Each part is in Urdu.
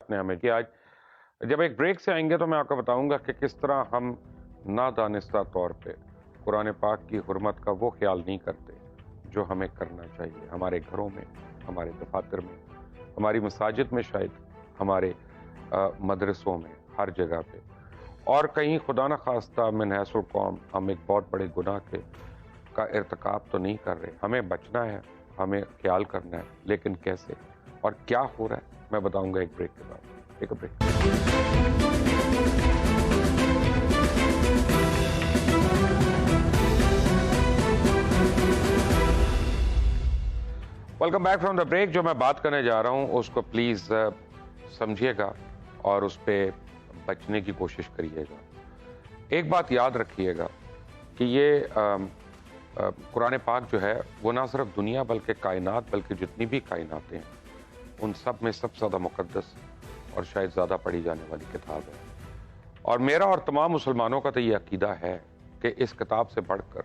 وقت نے ہمیں کیا آج جب ایک بریک سے آئیں گے تو میں آپ کو بتاؤں گا کہ کس طرح ہم نادانستہ طور پہ قرآن پاک کی حرمت کا وہ خیال نہیں کرتے جو ہمیں کرنا چاہیے، ہمارے گھروں میں، ہمارے دفاتر میں، ہماری مساجد میں، شاید ہمارے مدرسوں میں، ہر جگہ پہ، اور کہیں خدا نخواستہ من حیث القوم ہم ایک بہت بڑے گناہ کا ارتکاب تو نہیں کر رہے۔ ہمیں بچنا ہے، ہمیں خیال کرنا ہے، لیکن کیسے اور کیا ہو رہا ہے میں بتاؤں گا ایک بریک کے بعد۔ ایک break. Welcome back from the break. جو میں بات کرنے جا رہا ہوں اس کو پلیز سمجھیے گا اور اس پہ بچنے کی کوشش کریے گا۔ ایک بات یاد رکھیے گا کہ یہ قرآن پاک جو ہے وہ نہ صرف دنیا بلکہ کائنات، بلکہ جتنی بھی کائناتیں ہیں ان سب میں سب سے زیادہ مقدس اور شاید زیادہ پڑھی جانے والی کتاب ہے، اور میرا اور تمام مسلمانوں کا تو یہ عقیدہ ہے کہ اس کتاب سے بڑھ کر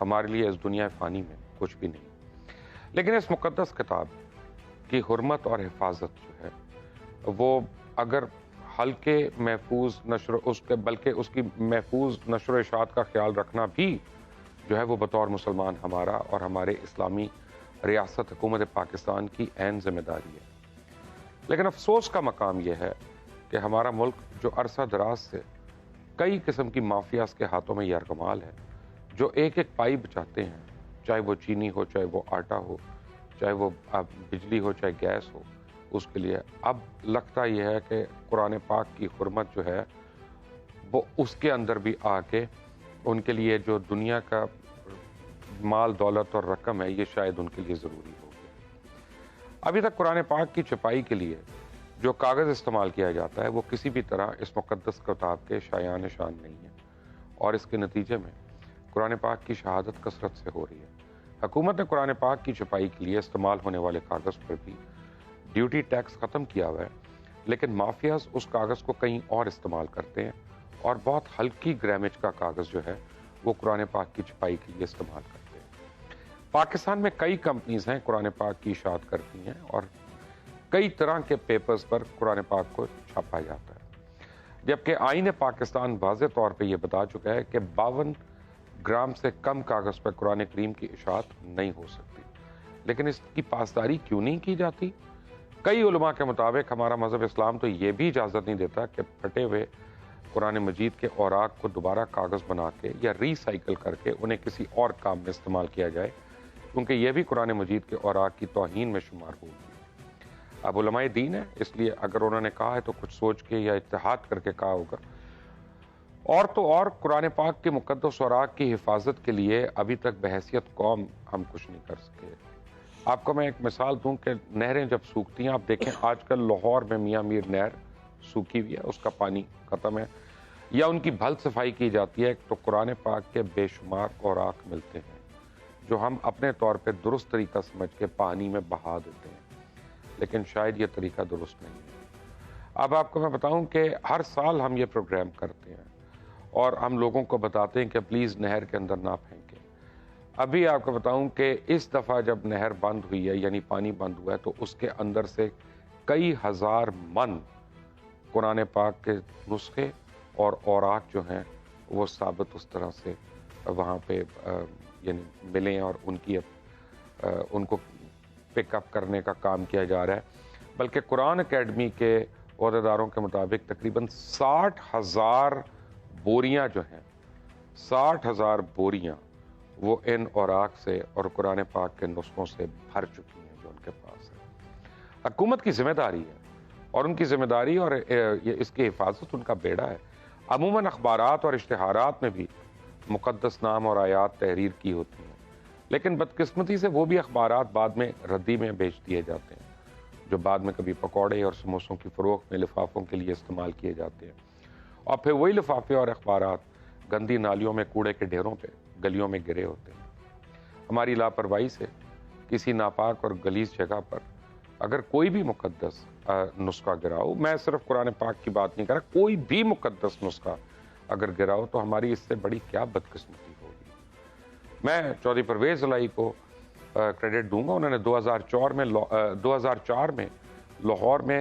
ہمارے لیے اس دنیا فانی میں کچھ بھی نہیں۔ لیکن اس مقدس کتاب کی حرمت اور حفاظت جو ہے وہ اگر ہلکے محفوظ بلکہ اس کی محفوظ نشر و اشاعت کا خیال رکھنا بھی جو ہے وہ بطور مسلمان ہمارا اور ہمارے اسلامی ریاست حکومت پاکستان کی عین ذمہ داری ہے۔ لیکن افسوس کا مقام یہ ہے کہ ہمارا ملک جو عرصہ دراز سے کئی قسم کی مافیاز کے ہاتھوں میں یرغمال ہے، جو ایک ایک پائی بچاتے ہیں، چاہے وہ چینی ہو، چاہے وہ آٹا ہو، چاہے وہ بجلی ہو، چاہے گیس ہو، اس کے لیے اب لگتا یہ ہے کہ قرآن پاک کی حرمت جو ہے وہ اس کے اندر بھی آ کے ان کے لیے جو دنیا کا مال دولت اور رقم ہے یہ شاید ان کے لیے ضروری ہو گیا۔ ابھی تک قرآن پاک کی چھپائی کے لیے جو کاغذ استعمال کیا جاتا ہے وہ کسی بھی طرح اس مقدس کتاب کے شایان شان نہیں ہے، اور اس کے نتیجے میں قرآن پاک کی شہادت کثرت سے ہو رہی ہے۔ حکومت نے قرآن پاک کی چھپائی کے لیے استعمال ہونے والے کاغذ پر بھی ڈیوٹی ٹیکس ختم کیا ہوا ہے، لیکن مافیاز اس کاغذ کو کہیں اور استعمال کرتے ہیں اور بہت ہلکی گرامیج کا کاغذ جو ہے وہ قرآن پاک کی چھپائی کے لیے استعمال کرتے ہیں۔ پاکستان میں کئی کمپنیز ہیں قرآن پاک کی اشاعت کرتی ہیں اور کئی طرح کے پیپرز پر قرآن پاک کو چھاپا جاتا ہے، جبکہ آئین پاکستان واضح طور پہ یہ بتا چکا ہے کہ 52 گرام سے کم کاغذ پر قرآن کریم کی اشاعت نہیں ہو سکتی۔ لیکن اس کی پاسداری کیوں نہیں کی جاتی؟ کئی علماء کے مطابق ہمارا مذہب اسلام تو یہ بھی اجازت نہیں دیتا کہ پھٹے ہوئے قرآن مجید کے اوراق کو دوبارہ کاغذ بنا کے یا ری سائیکل کر کے انہیں کسی اور کام میں استعمال کیا جائے، کیونکہ یہ بھی قرآن مجید کے اوراق کی توہین میں شمار ہوگی۔ اب علماء دین ہے، اس لیے اگر انہوں نے کہا ہے تو کچھ سوچ کے یا اتحاد کر کے کہا ہوگا۔ اور تو اور قرآن پاک کے مقدس اوراق کی حفاظت کے لیے ابھی تک بحیثیت قوم ہم کچھ نہیں کر سکے۔ آپ کو میں ایک مثال دوں کہ نہریں جب سوکھتی ہیں، آپ دیکھیں آج کل لاہور میں میاں میر نہر سوکھی ہوئی ہے، اس کا پانی ختم ہے، یا ان کی بھل صفائی کی جاتی ہے تو قرآن پاک کے بے شمار اوراق ملتے ہیں جو ہم اپنے طور پہ درست طریقہ سمجھ کے پانی میں بہا دیتے ہیں، لیکن شاید یہ طریقہ درست نہیں ہے۔ اب آپ کو میں بتاؤں کہ ہر سال ہم یہ پروگرام کرتے ہیں اور ہم لوگوں کو بتاتے ہیں کہ پلیز نہر کے اندر نہ پھینکیں۔ ابھی آپ کو بتاؤں کہ اس دفعہ جب نہر بند ہوئی ہے، یعنی پانی بند ہوا ہے، تو اس کے اندر سے کئی ہزار من قرآن پاک کے نسخے اور اوراق جو ہیں وہ ثابت اس طرح سے وہاں پہ یعنی ملیں اور ان کو پک اپ کرنے کا کام کیا جا رہا ہے۔ بلکہ قرآن اکیڈمی کے عہدیداروں کے مطابق تقریباً 60,000 بوریاں جو ہیں، 60,000 بوریاں وہ ان اوراق سے اور قرآن پاک کے نسخوں سے بھر چکی ہیں جو ان کے پاس ہے۔ حکومت کی ذمہ داری ہے، اور ان کی ذمہ داری اور اس کی حفاظت ان کا بیڑا ہے۔ عموماً اخبارات اور اشتہارات میں بھی مقدس نام اور آیات تحریر کی ہوتی ہیں، لیکن بدقسمتی سے وہ بھی اخبارات بعد میں ردی میں بیچ دیے جاتے ہیں، جو بعد میں کبھی پکوڑے اور سموسوں کی فروخت میں لفافوں کے لیے استعمال کیے جاتے ہیں، اور پھر وہی لفافے اور اخبارات گندی نالیوں میں کوڑے کے ڈھیروں پہ گلیوں میں گرے ہوتے ہیں۔ ہماری لاپرواہی سے کسی ناپاک اور گلیز جگہ پر اگر کوئی بھی مقدس نسخہ گراؤ، میں صرف قرآن پاک کی بات نہیں کر رہا، کوئی بھی مقدس نسخہ اگر گراؤ تو ہماری اس سے بڑی کیا بدقسمتی ہوگی۔ میں چودھری پرویز الہی کو کریڈٹ دوں گا، انہوں نے 2004 میں لاہور میں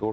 2